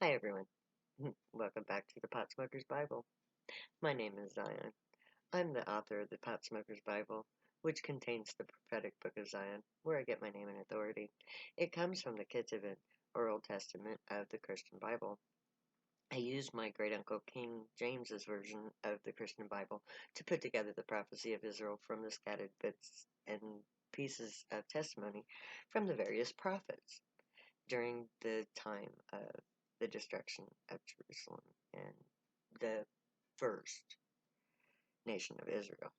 Hi everyone. Welcome back to the Pot Smoker's Bible. My name is Zion. I'm the author of the Pot Smoker's Bible, which contains the prophetic book of Zion, where I get my name and authority. It comes from the Ketuvim, or Old Testament, of the Christian Bible. I used my great uncle King James's version of the Christian Bible to put together the prophecy of Israel from the scattered bits and pieces of testimony from the various prophets during the time of the destruction of Jerusalem and the first nation of Israel.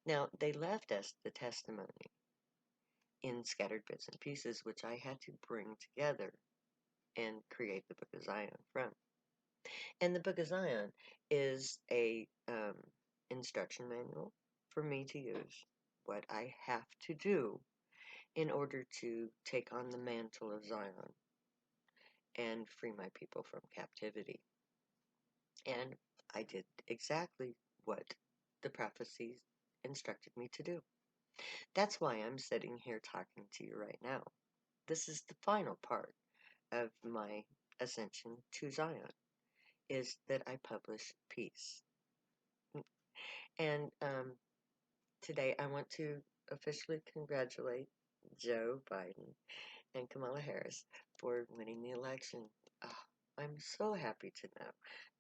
Now, they left us the testimony in scattered bits and pieces, which I had to bring together and create the Book of Zion from. And the Book of Zion is a instruction manual for me to use, what I have to do in order to take on the mantle of Zion and free my people from captivity. And I did exactly what the prophecies instructed me to do. That's why I'm sitting here talking to you right now. This is the final part of my ascension to Zion, is that I publish peace. And today I want to officially congratulate Joe Biden and Kamala Harris for winning the election. Oh, I'm so happy to know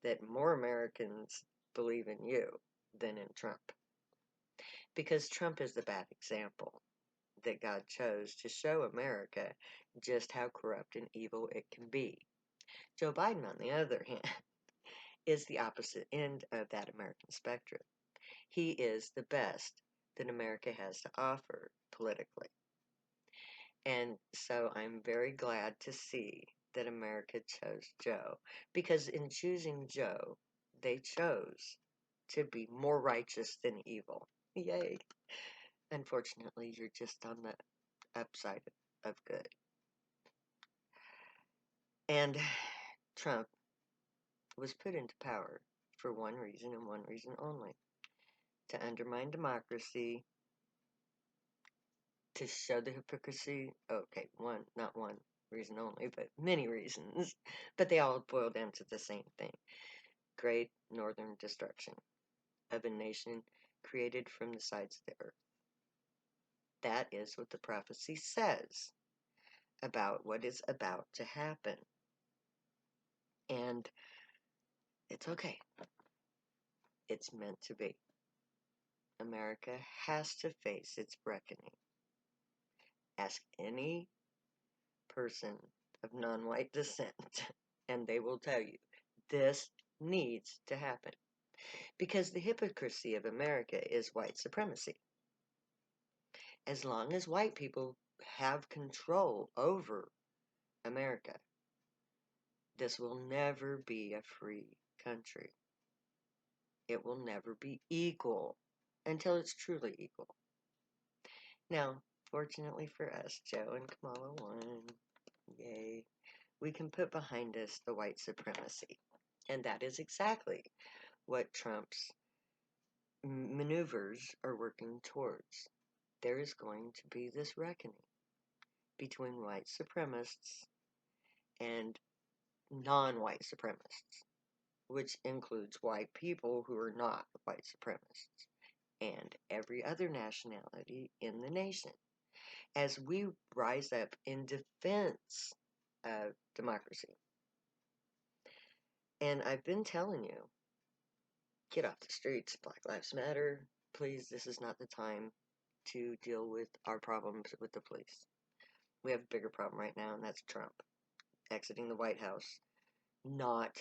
that more Americans believe in you than in Trump. Because Trump is the bad example that God chose to show America just how corrupt and evil it can be. Joe Biden, on the other hand, is the opposite end of that American spectrum. He is the best that America has to offer politically. And so I'm very glad to see that America chose Joe, because in choosing Joe, they chose to be more righteous than evil. Yay. Unfortunately, you're just on the upside of good. And Trump was put into power for one reason and one reason only: to undermine democracy, to show the hypocrisy. Okay, not one reason only, but many reasons. But they all boil down to the same thing: great northern destruction of a nation created from the sides of the earth. That is what the prophecy says about what is about to happen. And it's okay. It's meant to be. America has to face its reckoning. Ask any person of non-white descent, and they will tell you this needs to happen. Because the hypocrisy of America is white supremacy. As long as white people have control over America, this will never be a free country. It will never be equal until it's truly equal. Now, fortunately for us, Joe and Kamala won. Yay. We can put behind us the white supremacy. And that is exactly what Trump's maneuvers are working towards. There is going to be this reckoning between white supremacists and non-white supremacists, which includes white people who are not white supremacists, and every other nationality in the nation, as we rise up in defense of democracy. And I've been telling you, get off the streets, Black Lives Matter. Please, this is not the time to deal with our problems with the police. We have a bigger problem right now, and that's Trump exiting the White House, not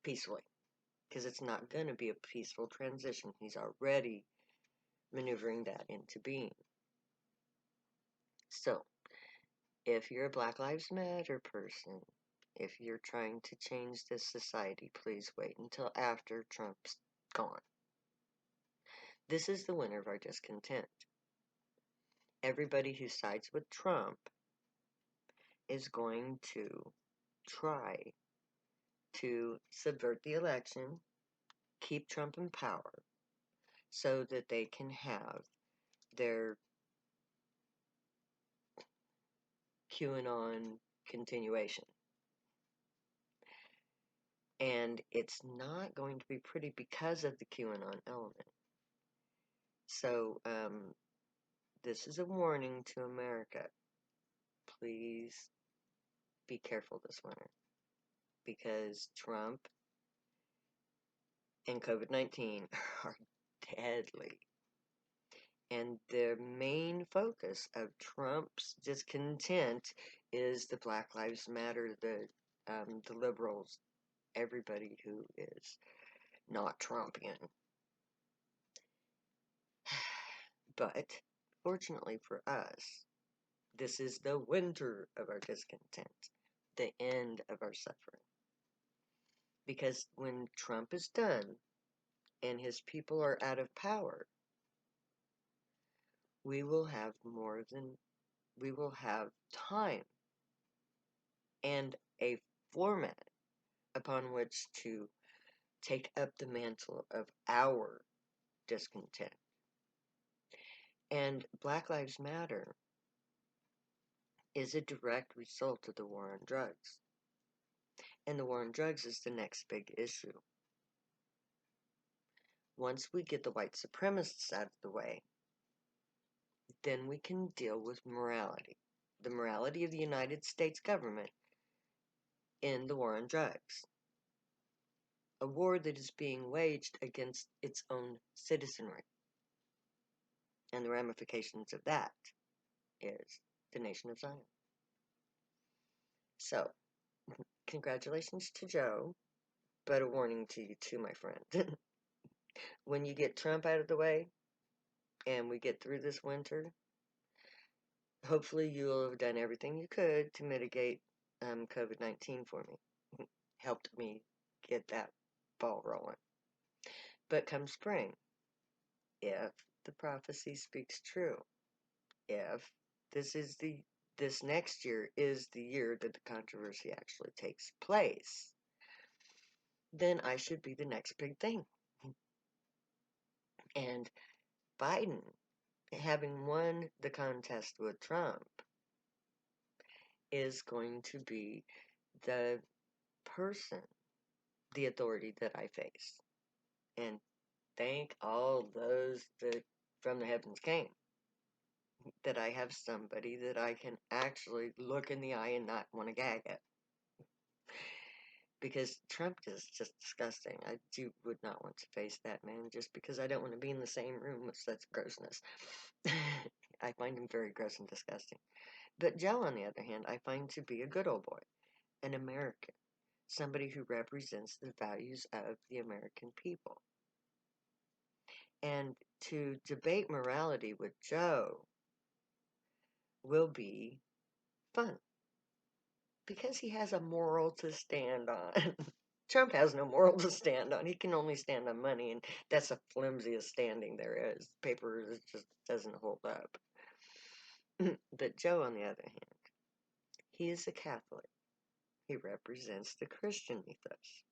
peacefully, because it's not going to be a peaceful transition. He's already maneuvering that into being. So, if you're a Black Lives Matter person, if you're trying to change this society, please wait until after Trump's gone. This is the winner of our discontent. Everybody who sides with Trump is going to try to subvert the election, keep Trump in power, so that they can have their QAnon continuation. And it's not going to be pretty because of the QAnon element. So, this is a warning to America. Please be careful this winter. Because Trump and COVID-19 are deadly. And the main focus of Trump's discontent is the Black Lives Matter, the liberals, everybody who is not Trumpian. But fortunately for us, this is the winter of our discontent, the end of our suffering. Because when Trump is done and his people are out of power, we will have time and a format upon which to take up the mantle of our discontent. And Black Lives Matter is a direct result of the war on drugs. And the war on drugs is the next big issue. Once we get the white supremacists out of the way, then we can deal with morality. The morality of the United States government in the war on drugs. A war that is being waged against its own citizenry. And the ramifications of that is the nation of Zion. So, congratulations to Joe, but a warning to you too, my friend. When you get Trump out of the way, and we get through this winter, hopefully you'll have done everything you could to mitigate COVID-19 for me. Helped me get that ball rolling. But come spring, if the prophecy speaks true, if this next year is the year that the controversy actually takes place, then I should be the next big thing. And Biden, having won the contest with Trump, is going to be the person, the authority that I face. And thank all those that from the heavens came, that I have somebody that I can actually look in the eye and not want to gag at. Because Trump is just disgusting. I would not want to face that man just because I don't want to be in the same room with such grossness. I find him very gross and disgusting. But Joe, on the other hand, I find to be a good old boy, an American, somebody who represents the values of the American people. And to debate morality with Joe will be fun because he has a moral to stand on. Trump has no moral to stand on. He can only stand on money, and that's the flimsiest standing there is. Paper just doesn't hold up. But Joe, on the other hand, he is a Catholic. He represents the Christian ethos.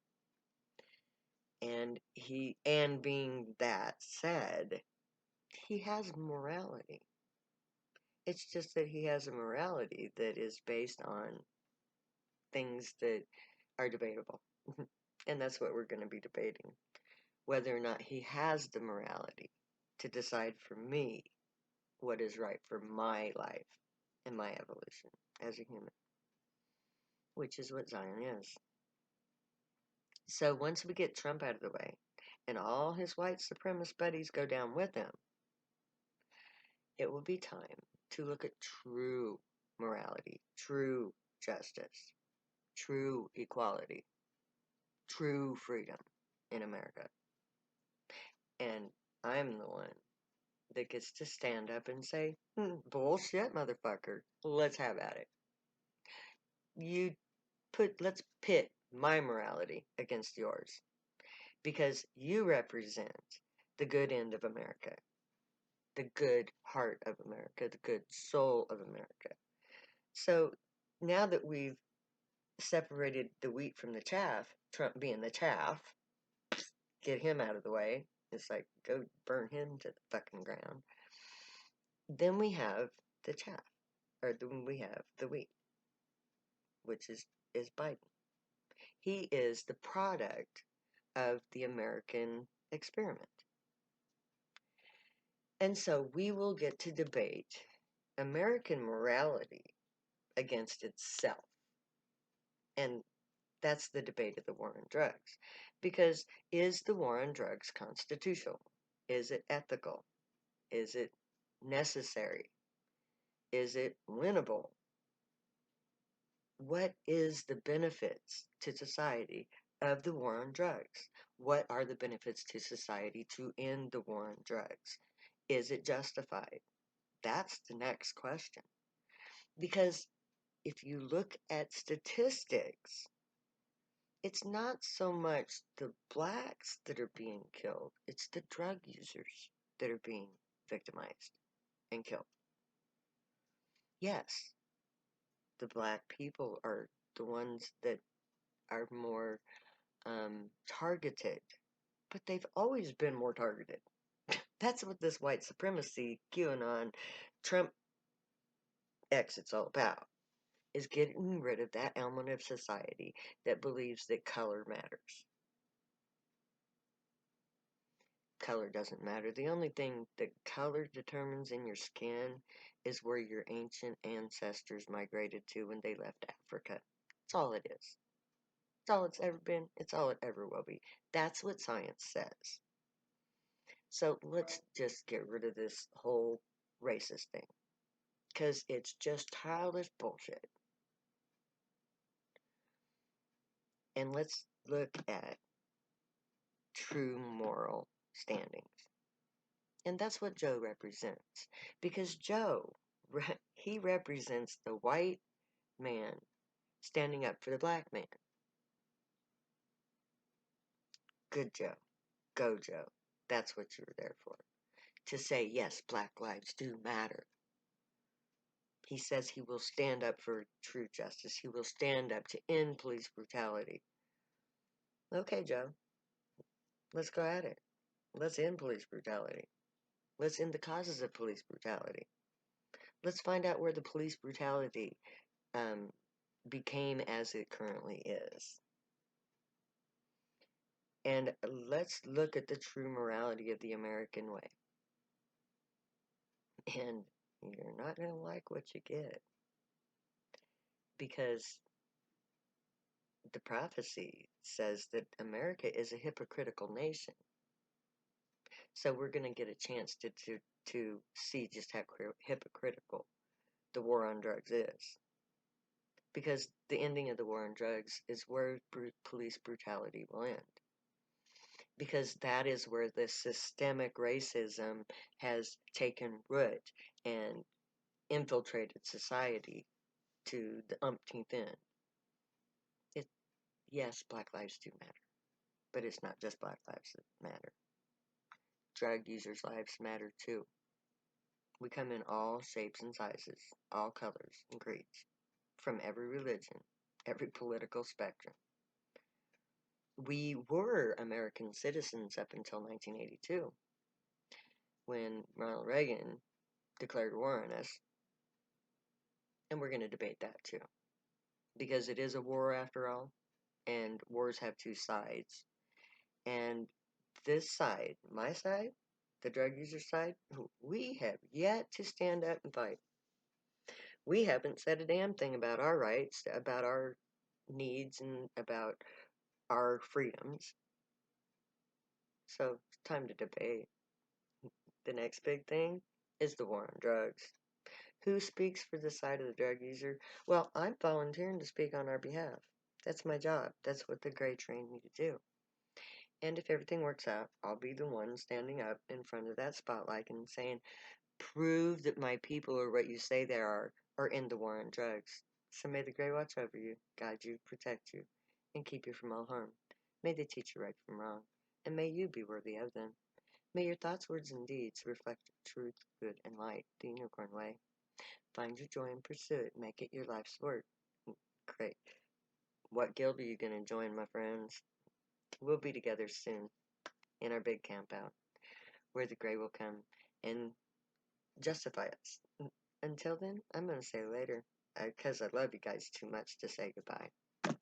And being that said, he has morality. It's just that he has a morality that is based on things that are debatable. And that's what we're going to be debating. Whether or not he has the morality to decide for me what is right for my life and my evolution as a human, which is what Zion is. So once we get Trump out of the way and all his white supremacist buddies go down with him, it will be time to look at true morality, true justice, true equality, true freedom in America. And I'm the one that gets to stand up and say, bullshit, motherfucker. Let's have at it. Let's pit my morality against yours. Because you represent the good end of America, the good heart of America, the good soul of America. So now that we've separated the wheat from the chaff, Trump being the chaff, get him out of the way. It's like, go burn him to the fucking ground. Then we have the chaff, or then we have the wheat, which is Biden. He is the product of the American experiment. And so we will get to debate American morality against itself. And that's the debate of the war on drugs. Because is the war on drugs constitutional? Is it ethical? Is it necessary? Is it winnable? What is the benefits to society of the war on drugs? What are the benefits to society to end the war on drugs? Is it justified? That's the next question. Because if you look at statistics, it's not so much the blacks that are being killed, it's the drug users that are being victimized and killed. Yes, the black people are the ones that are more targeted, but they've always been more targeted. That's what this white supremacy, QAnon, Trump exit's all about, is getting rid of that element of society that believes that color matters. Color doesn't matter. The only thing that color determines in your skin is where your ancient ancestors migrated to when they left Africa. That's all it is. It's all it's ever been. It's all it ever will be. That's what science says. So let's just get rid of this whole racist thing. Because it's just childish bullshit. And let's look at true moral standings. And that's what Joe represents. Because Joe, he represents the white man standing up for the black man. Good Joe. Go Joe. That's what you were there for. To say, yes, black lives do matter. He says he will stand up for true justice. He will stand up to end police brutality. Okay, Joe. Let's go at it. Let's end police brutality. Let's end the causes of police brutality. Let's find out where the police brutality became as it currently is. And let's look at the true morality of the American way. And you're not going to like what you get. Because the prophecy says that America is a hypocritical nation. So we're going to get a chance to see just how hypocritical the war on drugs is. Because the ending of the war on drugs is where police brutality will end. Because that is where the systemic racism has taken root and infiltrated society to the umpteenth end. Yes, black lives do matter, but it's not just black lives that matter. Drug users' lives matter too. We come in all shapes and sizes, all colors and creeds, from every religion, every political spectrum. We were American citizens up until 1982, when Ronald Reagan declared war on us, and we're going to debate that too. Because it is a war after all, and wars have two sides. And this side, my side, the drug user side, we have yet to stand up and fight. We haven't said a damn thing about our rights, about our needs, and about our freedoms. So it's time to debate. The next big thing is the war on drugs. Who speaks for the side of the drug user? Well, I'm volunteering to speak on our behalf. That's my job. That's what the Gray trained me to do. And if everything works out, I'll be the one standing up in front of that spotlight and saying, prove that my people are what you say they are in the war on drugs. So may the Gray watch over you, guide you, protect you, and keep you from all harm. May they teach you right from wrong, and may you be worthy of them. May your thoughts, words, and deeds reflect truth, good, and light, the unicorn way. Find your joy and pursue it. Make it your life's work. Great. What guild are you going to join, my friends? We'll be together soon in our big camp out, where the Gray will come and justify us. Until then, I'm going to say later, because I love you guys too much to say goodbye.